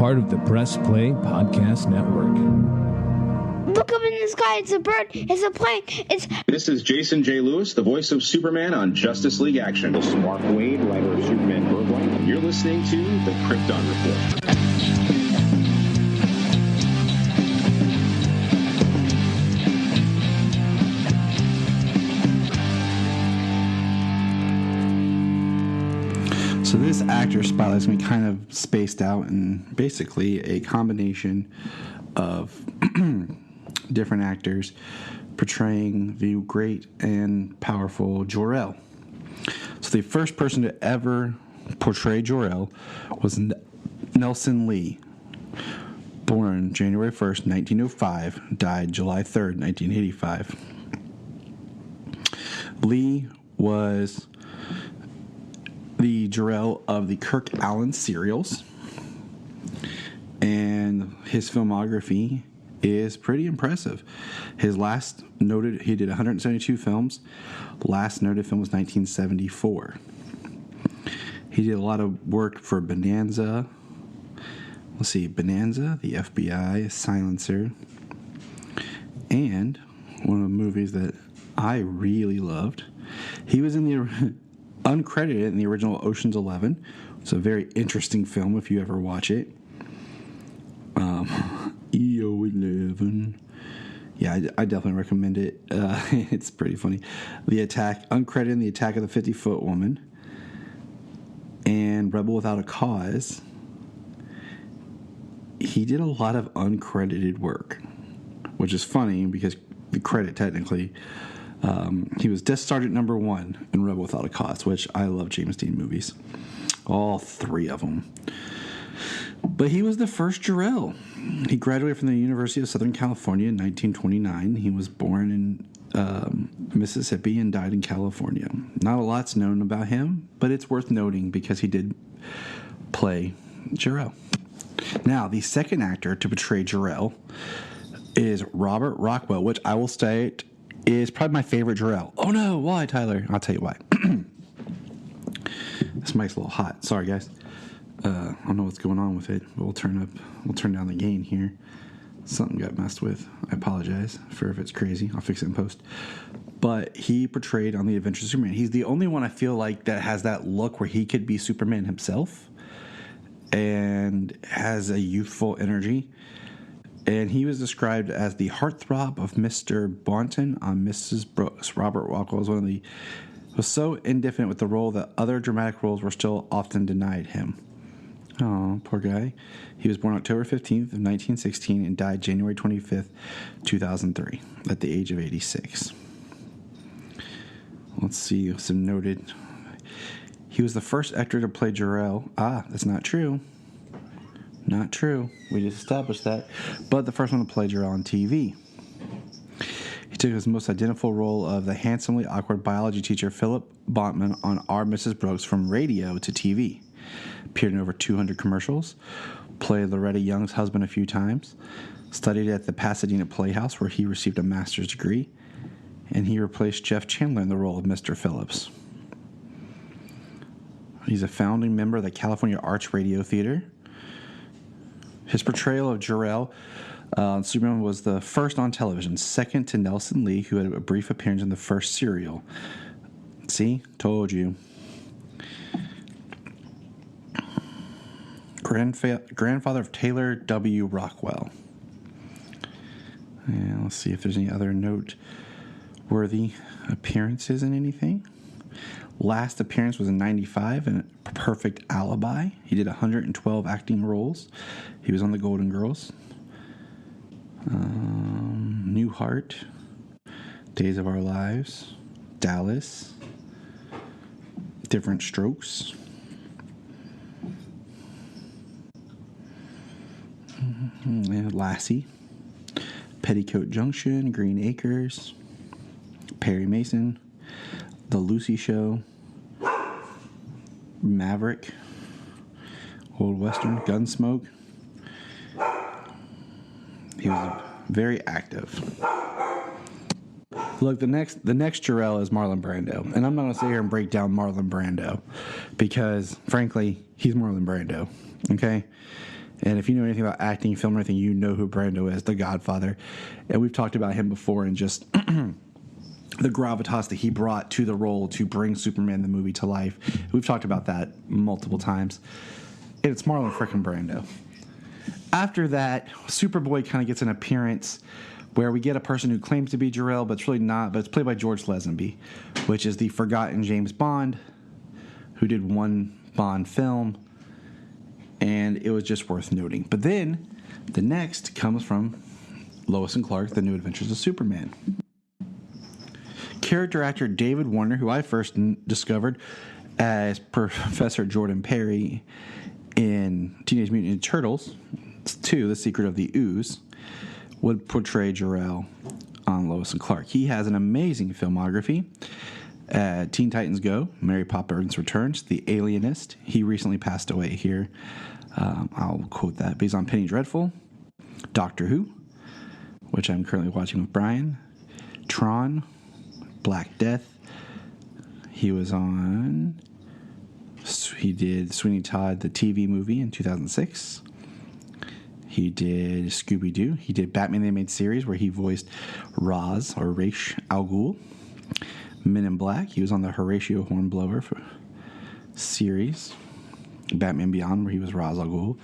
part of the Press Play Podcast Network. Look up in the sky. It's a bird. It's a plane. This is Jason J. Lewis, the voice of Superman on Justice League Action. This is Mark Wade, writer of Superman Birthright. You're listening to the Krypton Report. So this actor spotlight's been kind of spaced out and basically a combination of different actors portraying the great and powerful Jor-El. So the first person to ever portray Jor-El was Nelson Lee, born January 1st, 1905, died July 3rd, 1985. Lee was the Jor-El of the Kirk Allen serials, and his filmography is pretty impressive. His last noted, he did 172 films. Last noted film was 1974. He did a lot of work for Bonanza. Let's see, Bonanza, The FBI, Silencer, and one of the movies that I really loved. He was in the uncredited in the original Ocean's 11. It's a very interesting film if you ever watch it. EO 11. Yeah, I definitely recommend it. It's pretty funny. The Attack, uncredited in The Attack of the 50-Foot Woman, and Rebel Without a Cause. He did a lot of uncredited work, which is funny because the credit technically, he was Death Sergeant number 1 in Rebel Without a Cause, which I love James Dean movies. All 3 of them. But he was the first Jor-El. He graduated from the University of Southern California in 1929. He was born in Mississippi and died in California. Not a lot's known about him, but it's worth noting because he did play Jor-El. Now, the second actor to portray Jor-El is Robert Rockwell, which I will state is probably my favorite Jor-El. Oh no, why, Tyler? I'll tell you why. This mic's a little hot. Sorry, guys. I don't know what's going on with it. We'll turn down the gain here. Something got messed with. I apologize for if it's crazy. I'll fix it in post. But he portrayed on The Adventures of Superman. He's the only one I feel like that has that look where he could be Superman himself and has a youthful energy. And he was described as the heartthrob of Mr. Boynton on Mrs. Brooks. Robert Rockwell was so indifferent with the role that other dramatic roles were still often denied him. Oh, poor guy. He was born October 15th of 1916 and died January 25th, 2003, at the age of 86. Let's see, some noted. He was the first actor to play Jor-El. That's not true. Not true. We just established that. But the first one to play Jor-El on TV. He took his most identifiable role of the handsomely awkward biology teacher Philip Bontman on Our Mrs. Brooks from radio to TV. Appeared in over 200 commercials. Played Loretta Young's husband a few times. Studied at the Pasadena Playhouse where he received a master's degree. And he replaced Jeff Chandler in the role of Mr. Phillips. He's a founding member of the California Arts Radio Theater. His portrayal of Jor-El Superman was the first on television, second to Nelson Lee, who had a brief appearance in the first serial. See? Told you. Grandfather of Taylor W. Rockwell. And let's see if there's any other noteworthy appearances in anything. Last appearance was in 95 in Perfect Alibi. He did 112 acting roles. He was on the Golden Girls. Newhart, Days of Our Lives, Dallas, Different Strokes. Lassie, Petticoat Junction, Green Acres, Perry Mason, The Lucy Show, Maverick, Old Western, Gunsmoke. He was very active. Look, the next Jor-El is Marlon Brando, and I'm not going to sit here and break down Marlon Brando because, frankly, he's Marlon Brando. Okay, And if you know anything about acting, film, or anything, you know who Brando is, the Godfather. And we've talked about him before and just the gravitas that he brought to the role to bring Superman the movie to life. We've talked about that multiple times. And it's Marlon frickin' Brando. After that, Superboy kind of gets an appearance where we get a person who claims to be Jor-El, but it's really not, but it's played by George Lazenby, which is the forgotten James Bond, who did one Bond film, and it was just worth noting. But then, the next comes from Lois and Clark, The New Adventures of Superman. Character actor David Warner, who I first discovered as Professor Jordan Perry in Teenage Mutant Ninja Turtles 2, The Secret of the Ooze, would portray Jor-El on Lois and Clark. He has an amazing filmography. Teen Titans Go, Mary Poppins Returns, The Alienist. He recently passed away here. I'll quote that. But he's on Penny Dreadful, Doctor Who, which I'm currently watching with Brian, Tron, Black Death. He did Sweeney Todd, the TV movie in 2006. He did Scooby-Doo. He did Batman the Animated Series, where he voiced Ra's al Ghul. Men in Black. He was on the Horatio Hornblower series. Batman Beyond, where he was Ra's al Ghul.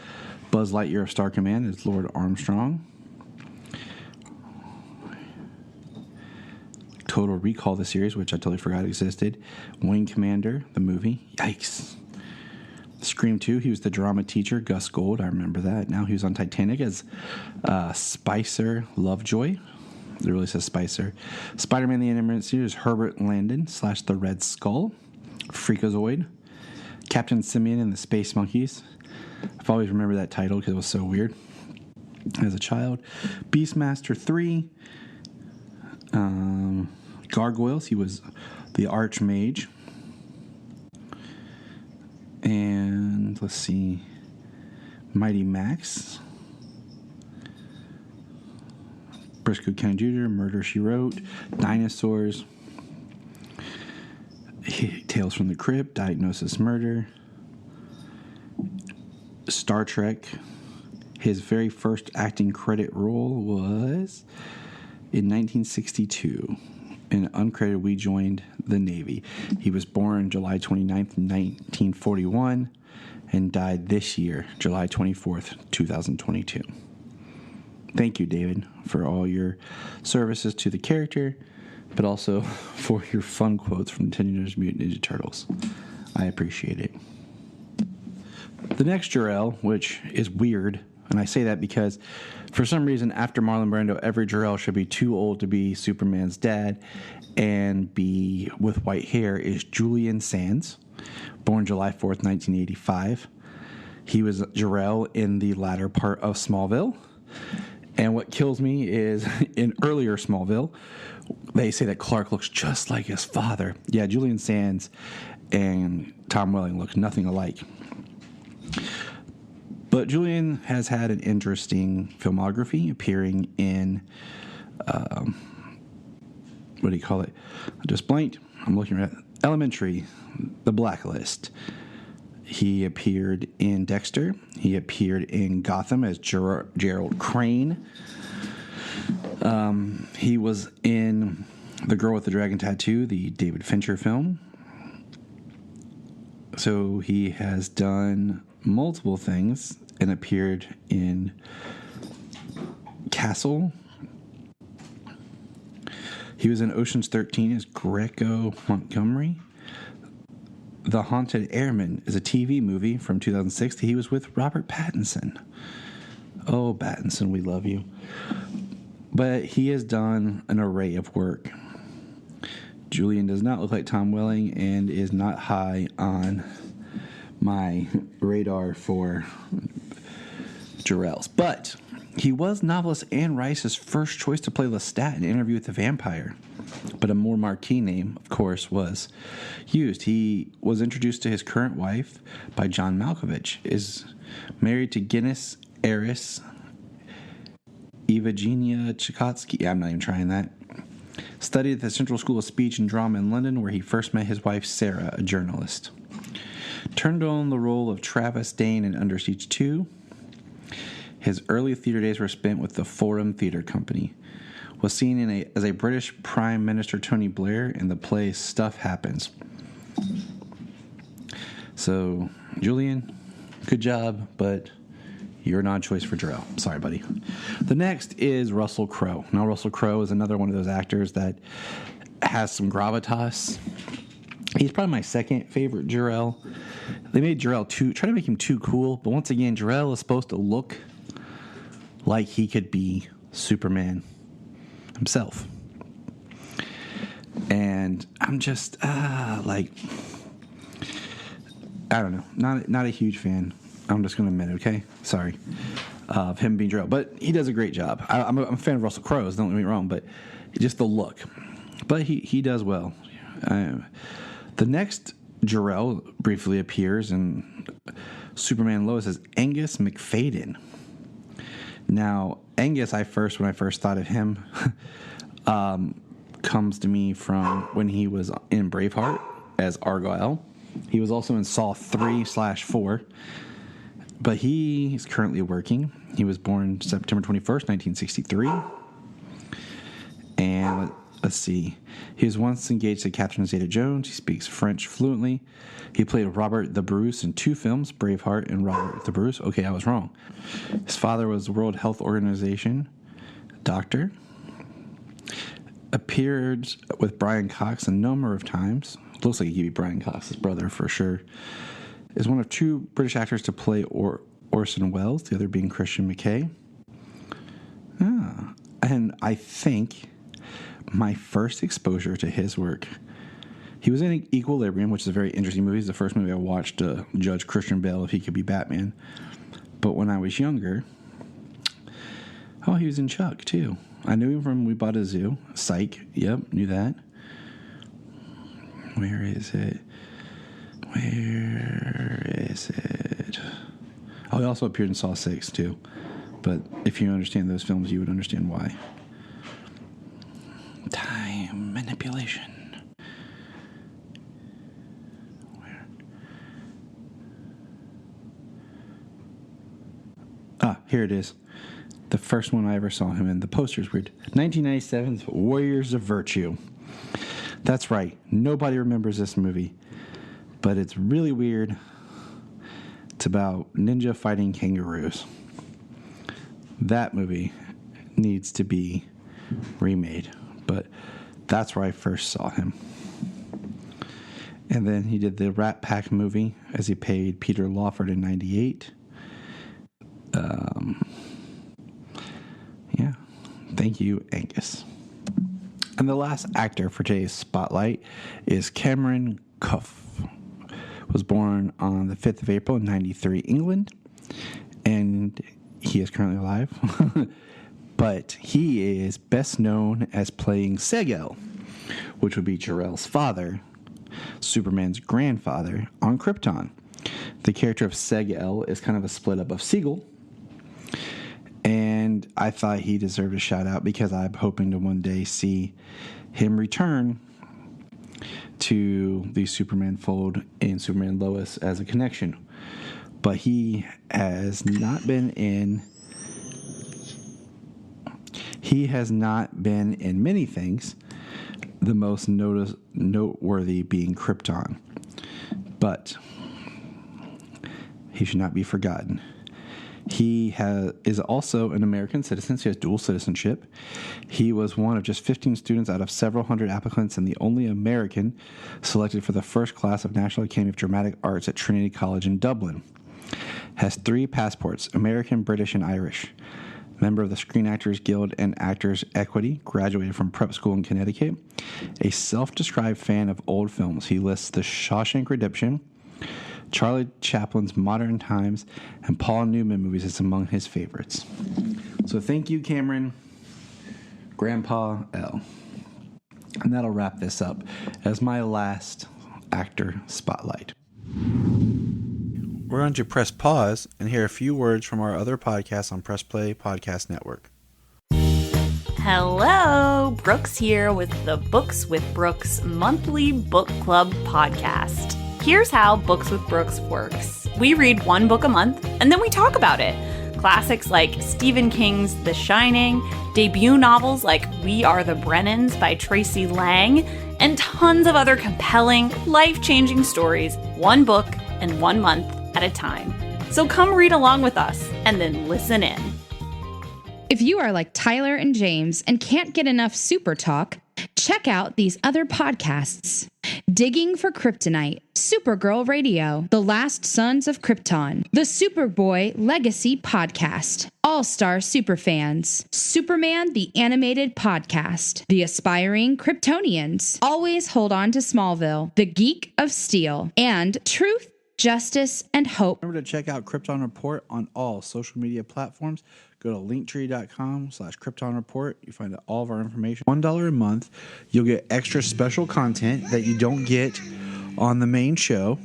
Buzz Lightyear of Star Command is Lord Armstrong. Total Recall, the series, which I totally forgot existed. Wing Commander, the movie. Yikes. Scream 2, he was the drama teacher, Gus Gold. I remember that. Now he was on Titanic as Spicer Lovejoy. It really says Spicer. Spider-Man the Animated Series, Herbert Landon / the Red Skull. Freakazoid. Captain Simeon and the Space Monkeys. I've always remembered that title because it was so weird as a child. Beastmaster 3. Gargoyles, he was the Archmage. And let's see, Mighty Max, Briscoe County Jr., Murder, She Wrote, Dinosaurs, Tales from the Crypt, Diagnosis Murder, Star Trek. His very first acting credit role was in 1962. In uncredited, we joined the Navy. He was born July 29th, 1941, and died this year, July 24th, 2022. Thank you, David, for all your services to the character, but also for your fun quotes from Teenage Mutant Ninja Turtles. I appreciate it. The next Jor-El, which is weird, and I say that because for some reason, after Marlon Brando, every Jor-El should be too old to be Superman's dad and be with white hair, is Julian Sands, born July 4th, 1985. He was Jor-El in the latter part of Smallville. And what kills me is in earlier Smallville, they say that Clark looks just like his father. Yeah, Julian Sands and Tom Welling look nothing alike. But Julian has had an interesting filmography, appearing in, what do you call it? I just blanked. I'm looking at Elementary, The Blacklist. He appeared in Dexter. He appeared in Gotham as Gerald Crane. He was in The Girl with the Dragon Tattoo, the David Fincher film. So he has done multiple things and appeared in Castle. He was in Ocean's 13 as Greco Montgomery. The Haunted Airman is a TV movie from 2006 that he was with Robert Pattinson. Oh, Pattinson, we love you. But he has done an array of work. Julian does not look like Tom Welling and is not high on my radar for Jor-El's. But he was novelist Anne Rice's first choice to play Lestat in Interview with the Vampire. But a more marquee name, of course, was used. He was introduced to his current wife by John Malkovich, is married to Guinness heiress Evgenia Chikotsky. Yeah, I'm not even trying that. Studied at the Central School of Speech and Drama in London, where he first met his wife, Sarah, a journalist. Turned on the role of Travis Dane in Under Siege 2. His early theater days were spent with the Forum Theatre Company. Was seen as a British Prime Minister Tony Blair in the play Stuff Happens. So, Julian, good job, but you're not a choice for Jor-El. Sorry, buddy. The next is Russell Crowe. Now, Russell Crowe is another one of those actors that has some gravitas. He's probably my second favorite Jor-El. They made Jor-El try to make him too cool, but once again, Jor-El is supposed to look like he could be Superman himself. And I'm just, I don't know, not a huge fan. I'm just going to admit it, okay? Sorry. Of him being Jor-El. But he does a great job. I'm a fan of Russell Crowe's, don't get me wrong, but just the look. But he does well. The next Jor-El briefly appears in Superman Lois as Angus McFadden. Now, Angus, when I first thought of him, comes to me from when he was in Braveheart as Argyle. He was also in Saw 3/4. But he is currently working. He was born September 21st, 1963. And let's see. He was once engaged to Catherine Zeta-Jones. He speaks French fluently. He played Robert the Bruce in 2 films, Braveheart and Robert the Bruce. Okay, I was wrong. His father was the World Health Organization doctor. Appeared with Brian Cox a number of times. Looks like he could be Brian Cox's brother for sure. Is one of 2 British actors to play Orson Welles, the other being Christian McKay. And I think my first exposure to his work, he was in Equilibrium, which is a very interesting movie. It's the first movie I watched to judge Christian Bale if he could be Batman. But when I was younger, he was in Chuck, too. I knew him from We Bought a Zoo. Psych, yep, knew that. Where is it? Oh, he also appeared in Saw 6, too. But if you understand those films, you would understand why. Time manipulation. Where? Here it is. The first one I ever saw him in. The poster's weird. 1997's Warriors of Virtue. That's right. Nobody remembers this movie. But it's really weird. It's about ninja fighting kangaroos. That movie needs to be remade. But that's where I first saw him. And then he did the Rat Pack movie as he played Peter Lawford in 98. Yeah. Thank you, Angus. And the last actor for today's spotlight is Cameron Cuff. Was born on the 5th of April in 93, England. And he is currently alive. But he is best known as playing Jor-El, which would be Jor-El's father, Superman's grandfather, on Krypton. The character of Jor-El is kind of a split up of Siegel. And I thought he deserved a shout out because I'm hoping to one day see him return to the Superman fold in Superman Lois as a connection. But he has not been in many things, the most noteworthy being Krypton. But he should not be forgotten. He is also an American citizen, so he has dual citizenship. He was one of just 15 students out of several hundred applicants and the only American selected for the first class of National Academy of Dramatic Arts at Trinity College in Dublin. Has 3 passports, American, British, and Irish. Member of the Screen Actors Guild and Actors Equity, graduated from prep school in Connecticut. A self-described fan of old films. He lists The Shawshank Redemption, Charlie Chaplin's Modern Times, and Paul Newman movies is among his favorites. So thank you, Cameron, Grandpa L. And that'll wrap this up as my last actor spotlight. We're going to press pause and hear a few words from our other podcasts on Press Play Podcast Network. Hello, Brooks here with the Books with Brooks monthly book club podcast. Here's how Books with Brooks works. We read one book a month, and then we talk about it. Classics like Stephen King's The Shining, debut novels like We Are the Brennans by Tracy Lang, and tons of other compelling, life-changing stories, one book and 1 month at a time. So come read along with us and then listen in. If you are like Tyler and James and can't get enough Super Talk, check out these other podcasts. Digging for Kryptonite, Supergirl Radio, The Last Sons of Krypton, the Superboy Legacy Podcast, All-Star Superfans, Superman the Animated Podcast, The Aspiring Kryptonians, Always Hold On to Smallville, The Geek of Steel, and Truth, Justice, and Hope. Remember to check out Krypton Report on all social media platforms. Go to linktree.com/Krypton Report. You find out all of our information. $1 a month, you'll get extra special content that you don't get on the main show,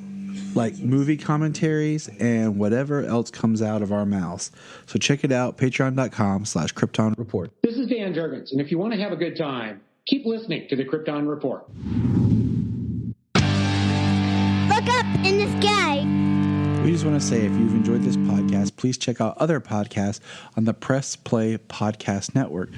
like movie commentaries and whatever else comes out of our mouths. So check it out, patreon.com/Krypton Report. This is Dan Jurgens, and if you want to have a good time, keep listening to the Krypton Report. Look up in the sky. We just want to say, if you've enjoyed this podcast, please check out other podcasts on the Press Play Podcast Network.